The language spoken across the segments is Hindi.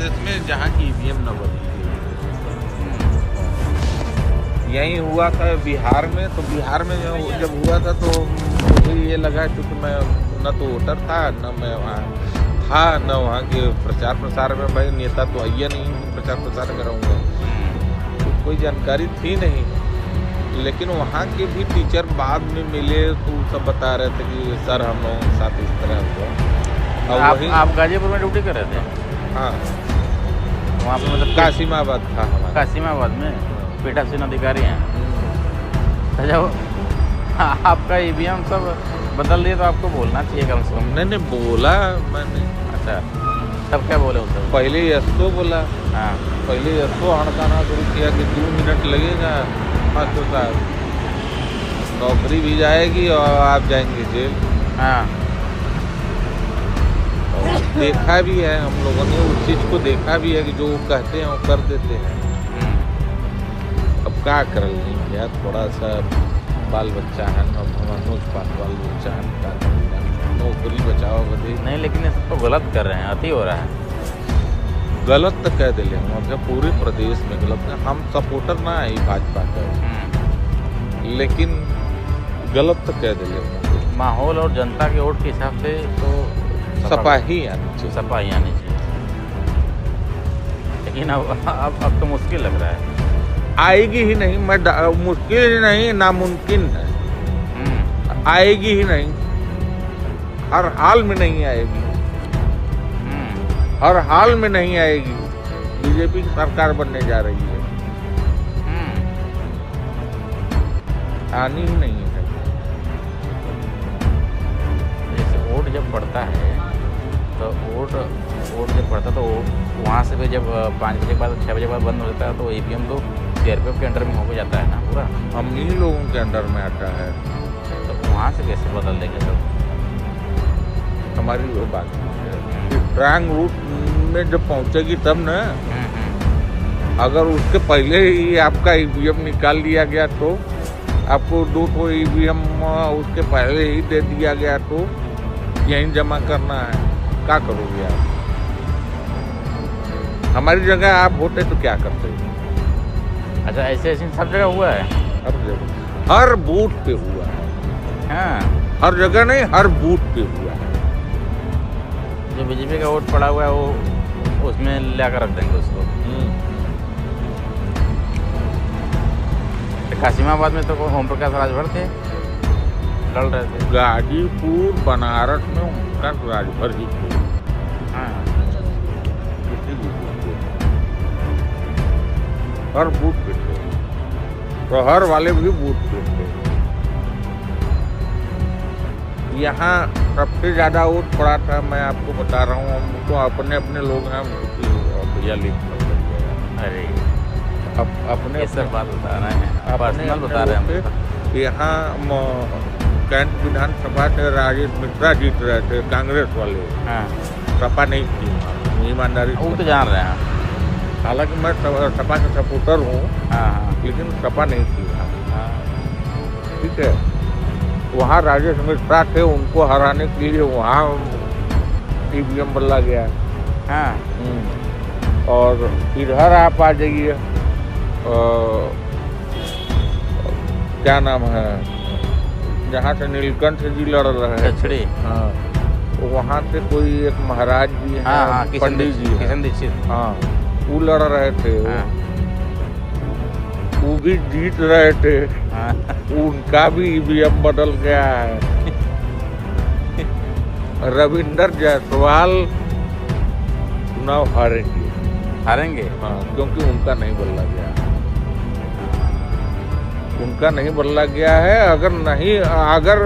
प्रदेश में जहाँ की ईवीएम न बदली गई। यहीं हुआ था बिहार में, तो बिहार में जब हुआ था तो मुझे ये लगा क्योंकि मैं न तो वोटर था, न मैं वहाँ था, न वहाँ के प्रचार प्रसार में, भाई नेता तो आइए नहीं प्रचार प्रसार में रहूँगा, तो कोई जानकारी थी नहीं। लेकिन वहाँ के भी टीचर बाद में मिले तो सब बता रहे थे कि सर हम लोगों के साथ इस तरह हुआ। और आप गाजीपुर में ड्यूटी कर रहे थे? हाँ, वहाँ पे मतलब कासिमाबाद था हमारा। कासिमाबाद में पीठासीन अधिकारी हैं। अच्छा, आपका ईवीएम सब बदल दिए तो आपको बोलना चाहिए कम से कम। नहीं बोला मैंने। अच्छा, तब क्या बोले उसे? पहले यस्तो बोला। हाँ, पहले यस्तो हड़काना शुरू किया कि 2 मिनट लगेगा, मास्टर साहब नौकरी भी जाएगी और आप जाएंगे जेल। हाँ, देखा भी है हम लोगों ने, उस चीज़ को देखा भी है कि जो वो कहते हैं वो कर देते हैं। अब क्या कर लेंगे यार, थोड़ा सा बाल बच्चा है, मनोज बाल बच्चा है, नौकरी बचाओ बदे। नहीं लेकिन ये सब तो गलत कर रहे हैं, अति हो रहा है। गलत तो कह दिले हम, अब पूरे प्रदेश में गलत है। हम सपोर्टर ना है भाजपा का, लेकिन गलत तो कह दिले। माहौल और जनता के वोट के हिसाब से तो सपा ही आनी चाहिए। सपा ही आनी चाहिए, लेकिन अब तो मुश्किल लग रहा है। आएगी ही नहीं, मैं मुश्किल ही नहीं, नामुमकिन है। आएगी ही नहीं, हर हाल में नहीं आएगी, हर हाल में नहीं आएगी। बीजेपी की सरकार बनने जा रही है, आनी ही नहीं है। जैसे वोट जब पड़ता है तो वोट जब पड़ता तो वहाँ से भी जब 5 बजे के बाद 6 बजे के बाद बंद हो जाता है तो ईवीएम तो सीआरपीएफ के अंडर में हो जाता है ना पूरा। हम ही लोगों के अंडर में आता है, तो वहाँ से कैसे बदल देंगे सब? हमारी वो बात है। स्ट्रांग रूट में जब पहुँचेगी तब ना। अगर उसके पहले ही आपका ईवीएम निकाल लिया गया तो, आपको 2 ईवीएम उसके पहले ही दे दिया गया तो यहीं जमा करना है, क्या करोगे आप? हमारी जगह आप होते तो क्या करते? अच्छा, ऐसे सब जगह हुआ है? हर जगह, हर बूथ पे हुआ है। हाँ, हर जगह नहीं, हर बूथ पे हुआ है। जो बीजेपी का वोट पड़ा हुआ है वो उसमें लाकर रख देंगे उसको। कासिमाबाद में तो ओम प्रकाश राजभर थे, लड़ रहे थे। गाजीपुर बनारस में उनका राजभर ही थे। हाँ, हर बूथ पे थे, शहर वाले भी बूथ पे थे। यहाँ सबसे ज़्यादा वोट पड़ा था, मैं आपको बता रहा हूँ, हम तो अपने अपने लोग हैं, भैया लिख कर। अरे अब अपने ये सब बात बता रहे हैं, पर्सनल बता रहे हैं। यहाँ कैंट विधानसभा से राजेश मिश्रा जीत रहे थे, कांग्रेस वाले। हाँ, सपा नहीं थी, ईमानदारी। वो तो जान रहे हैं। हालांकि मैं सपा का सपोर्टर हूँ, हाँ, लेकिन सपा नहीं थी। हाँ, ठीक है, वहाँ राजेश मिश्रा थे, उनको हराने के लिए वहाँ ईवीएम बदला गया। हाँ, और इधर आप आ जाइए, क्या नाम है, जहाँ से नीलकंठ जी लड़ रहे हैं। छछड़ी। हाँ, तो वहाँ से कोई एक महाराज जी हैं, हाँ, पंडित जी हैं। किशन दीक्षित। हाँ, वो लड़ रहे थे। हाँ, वो भी जीत रहे थे। हाँ, उनका भी ईवीएम बदल गया है। रविंदर जायसवाल चुनाव हारेंगे। हाँ, क्योंकि उनका नहीं बदला गया, उनका नहीं बदला गया है। अगर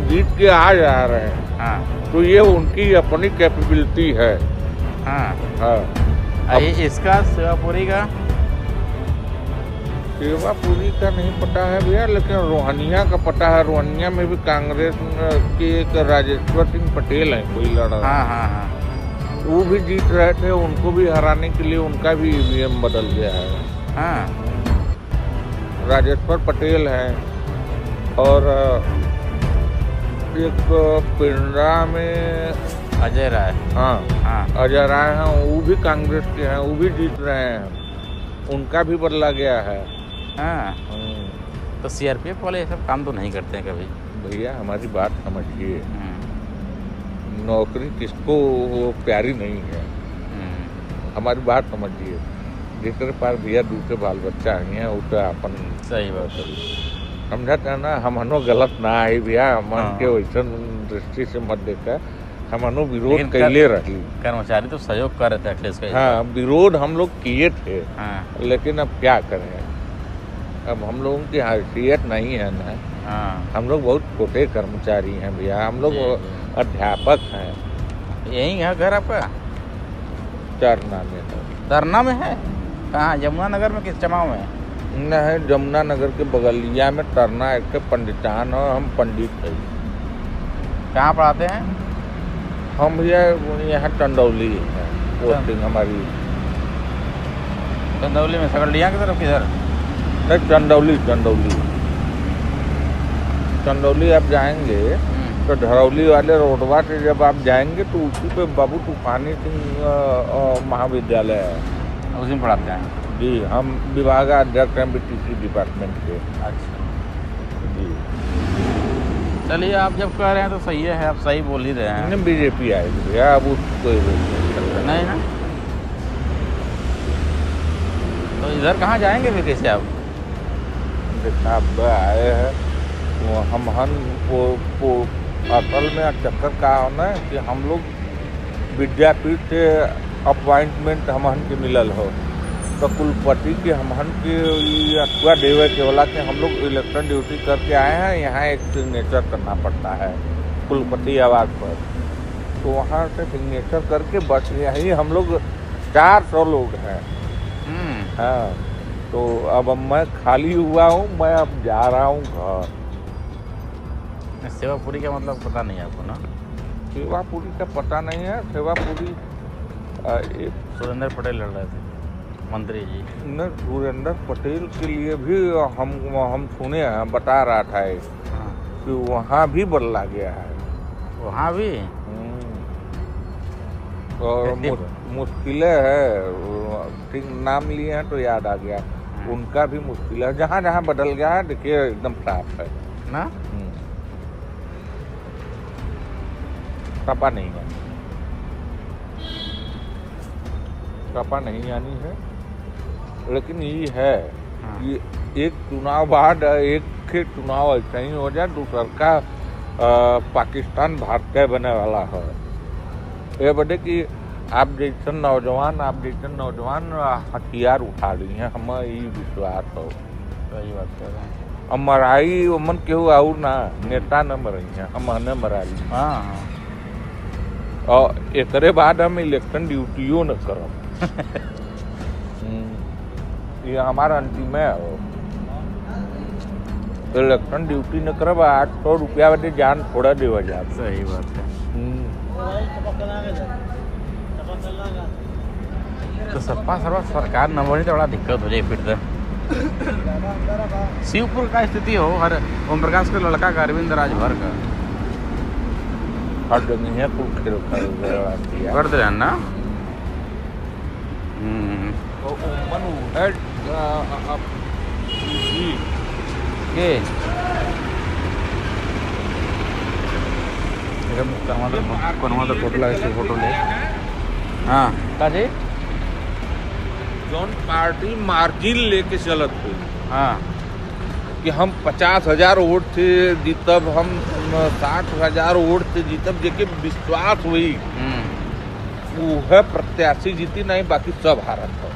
जीत के आ जा रहे हैं, हाँ, तो ये उनकी अपनी कैपेबिलिटी है। हाँ। हाँ, इसका सेवापुरी का सेवापुरी का नहीं पता है भैया, लेकिन रोहनिया का पता है। रोहनिया में भी कांग्रेस के एक राजेश्वर सिंह पटेल है, कोई लड़ रहा है। हाँ, हाँ, हाँ, वो भी जीत रहे थे, उनको भी हराने के लिए उनका भी ईवीएम बदल गया है। हाँ, राजेश्वर पटेल है और एक पिंडरा में अजय राय। हाँ हाँ अजय राय हैं, वो भी कांग्रेस के हैं, वो भी जीत रहे हैं, उनका भी बदला गया है। हाँ, तो सीआरपीएफ वाले ये सब काम तो नहीं करते हैं कभी। भैया हमारी बात समझिए, नौकरी किसको प्यारी नहीं है, हमारी बात समझिए। जिसके पास भैया दूसरे बाल बच्चा हैं वो तो अपन सही बात है। समझते हैं ना, हमनो गलत ना आई भैया, मन हाँ। के वैसा दृष्टि से मत देखा, हमनो विरोध लेकिन कैले रही। कर्मचारी तो सहयोग कर रहे थे अखिलेश का। हाँ विरोध हम लोग किए थे, हाँ लेकिन अब क्या करें, अब हम लोगों की हैसियत नहीं है ना, हाँ, हम लोग बहुत छोटे कर्मचारी हैं भैया, हम लोग जी, जी। अध्यापक हैं। यही है घर आपका? चरना में है। धरना में है? कहाँ, यमुना नगर में किस जमाव में? न है जमुना नगर के बगलिया में तरना एक के पंडितान हो, हम पंडित हैं। कहाँ पढ़ाते हैं? हम भैया यहाँ चंदौली है पोस्टिंग हमारी। चंदौली में सकरलिया की तरफ किधर? नहीं चंदौली चंदौली आप जाएंगे तो धरौली वाले रोडवा से जब आप जाएंगे तो उसी पे बाबू तूफानी सिंह महाविद्यालय है, उसी में पढ़ाते हैं। जी। हम विभागाध्यक्ष हैं BTC डिपार्टमेंट के। अच्छा, जी चलिए आप जब कह रहे हैं तो सही है, आप सही बोल ही रहे हैं। बीजेपी आएगी भैया, अब उसको नहीं ना, तो इधर कहाँ जाएंगे फिर कैसे आप? अब आए हैं वो असल में चक्कर का होना है कि हम लोग विद्यापीठ से अपॉइंटमेंट हमहन के मिलल हो, तो कुलपति के हमहन के अथवा देवे के वाला के हम लोग इलेक्शन ड्यूटी करके आए हैं। यहाँ एक सिग्नेचर करना पड़ता है कुलपति आवास पर, तो वहाँ से सिग्नेचर करके बस यही हम लोग 400 लोग हैं। हाँ, तो अब मैं खाली हुआ हूँ, मैं अब जा रहा हूँ घर। सेवापुरी का मतलब पता नहीं है आपको ना? सेवापुरी का पता नहीं है। सेवापुरी सुरेंद्र पटेल लड़ रहे थे, मंत्री जी। न सुरेंद्र पटेल के लिए भी हम सुने हैं, बता रहा था हाँ। कि वहाँ भी बदला गया है। वहाँ भी और मुश्किलें है, ठीक नाम लिए हैं तो याद आ गया, उनका भी मुश्किल है। जहाँ जहाँ बदल गया है देखिए एकदम साफ है ना, सपा नहीं है, सपा नहीं आनी है। लेकिन ये है कि एक चुनाव बाद एक चुनाव ऐसा ही हो जाए, दूसरा का पाकिस्तान भारत का बने वाला है। ये बड़े कि आप जैसे नौजवान हथियार उठा रही हैं, हमें ये विश्वास हो। सही बात कर रहे हैं। अब मराई मन केहू और ना नेता न मरई हैं, हमने मरा ली। हाँ, और एकरे बाद हम इलेक्शन ड्यूटियों न करब। ये हमारा अंतिम है। इलेक्शन ड्यूटी न करब, 800 रुपया वाले जान थोड़ा देवा जाए। सही बात है। तो सपा सरकार न बनी तो बड़ा दिक्कत हो जाए फिर तो। शिवपुर का स्थिति हो, हर ओम प्रकाश के लड़का का अरविंद राजभर का हर जगह है कुल खेल कर दे ना। फोटो लगे, फोटो ले। हाँ का जी, जौन पार्टी मार्जिन लेके चलत हुई, हाँ कि हम 50,000 वोट से जीतब, हम 60,000 वोट से जीतब, जेके विश्वास हुई वह प्रत्याशी जीती नहीं, बाकी सब हारत हो।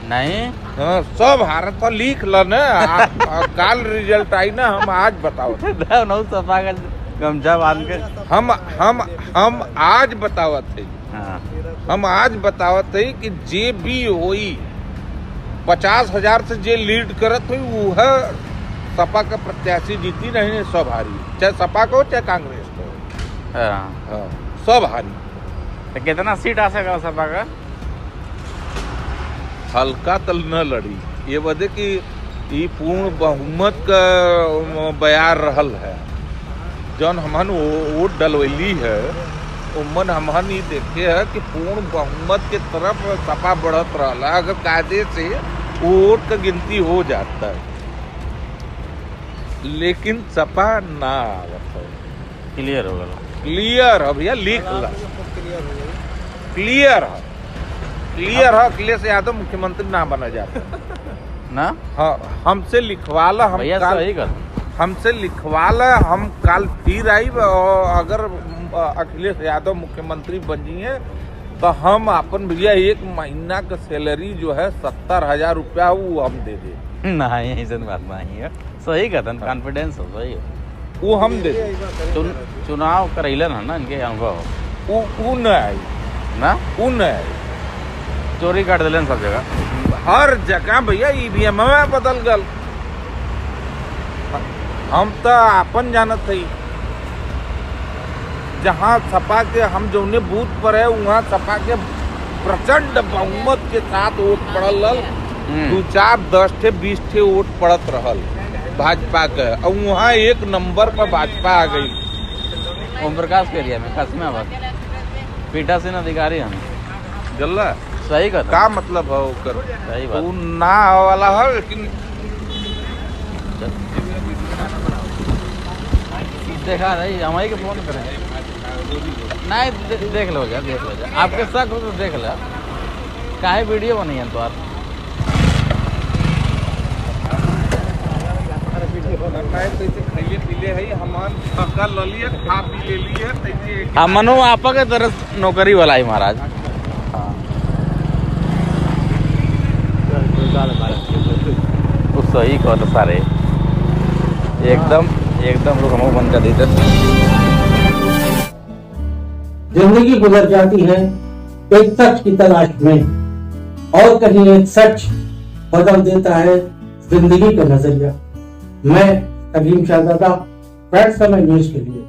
नहीं, हाँ सब हारत हो, लिख ल न। काल रिजल्ट आई ना, हम आज बताओ। सपा का गमछा बांध के हम आज बतावत थे। हाँ। हम आज बतावत है कि जे भी होई 50,000 से जे लीड करत हुई वह सपा का प्रत्याशी जीती नहीं, सब हारी, चाहे सपा को चाहे कांग्रेस को। हाँ सब हारी। तो कितना सीट आ सका सपा का? हल्का तल न लड़ी, ये बदे कि ये पूर्ण बहुमत का बयार रहल है। जौन हमन वोट डलवैली है उमन हमन ये देखे है कि पूर्ण बहुमत के तरफ सपा बढ़त रहा। अगर कायदे से वोट का गिनती हो जाता है, लेकिन सपा ना आवत है। क्लियर हो गया, क्लियर है भैया, लिख ला, क्लियर है, क्लियर है। अखिलेश यादव मुख्यमंत्री ना बना जाता ना। हाँ, हमसे लिखवाला, हम भैया काल सही कर, हमसे लिखवाला, हम काल फिर आई। और अगर अखिलेश यादव मुख्यमंत्री बन जाइए तो हम अपन भैया 1 महीना का सैलरी जो है 70,000 रुपया वो हम दे दे। नहीं ऐसा बात नहीं है, सही कहता, कॉन्फिडेंस हो, सही है। वो हम दे दे। चुनाव करैलन है ना, इनके अनुभव वो न आई ना, वो न आई। चोरी काट दिलन सब जगह, हर जगह भैया ईवीएम में बदल गल। हम तो अपन जानत हई, जहाँ सपा के हम जौने बूथ पर है वहाँ सपा के प्रचंड बहुमत के साथ वोट पड़ल। 2, 4, 10 ठे 20 ठे वोट पड़त रहल भाजपा के, और वहाँ 1 नंबर पर भाजपा आ गई। ओम प्रकाश के एरिया में कासिमाबाद पीठासीन अधिकारी हम जल्ला सही कहता, का मतलब है ओकर, सही बात। वो ना वाला है, लेकिन देखा रही हमारी के फोन करें नहीं, देख लो जा, देख लो जा, आपके शक हो तो देख लो, काहे वीडियो बनी है तो खाइए पीले है हमान पका ले लिए, खा पी ले लिए। हम मनो आपा के तरफ नौकरी वाला ही महाराज। तो सही कहते सारे, एकदम लोग हम बंद कर देते। जिंदगी गुजर जाती है एक सच की तलाश में, और कहीं एक सच बदल देता है जिंदगी का नजरिया। मैं अजीम शाहजादा, फ्रेंड्स समय न्यूज के लिए।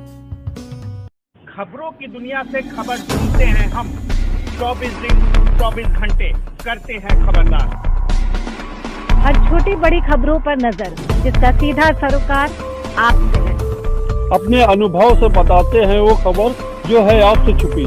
खबरों की दुनिया से खबर ढूंढते हैं हम, 24 दिन 24 घंटे करते हैं खबरदार। हर छोटी बड़ी खबरों पर नजर, जिसका सीधा सरोकार आपसे है। अपने अनुभव से बताते हैं वो खबर जो है आपसे छुपी।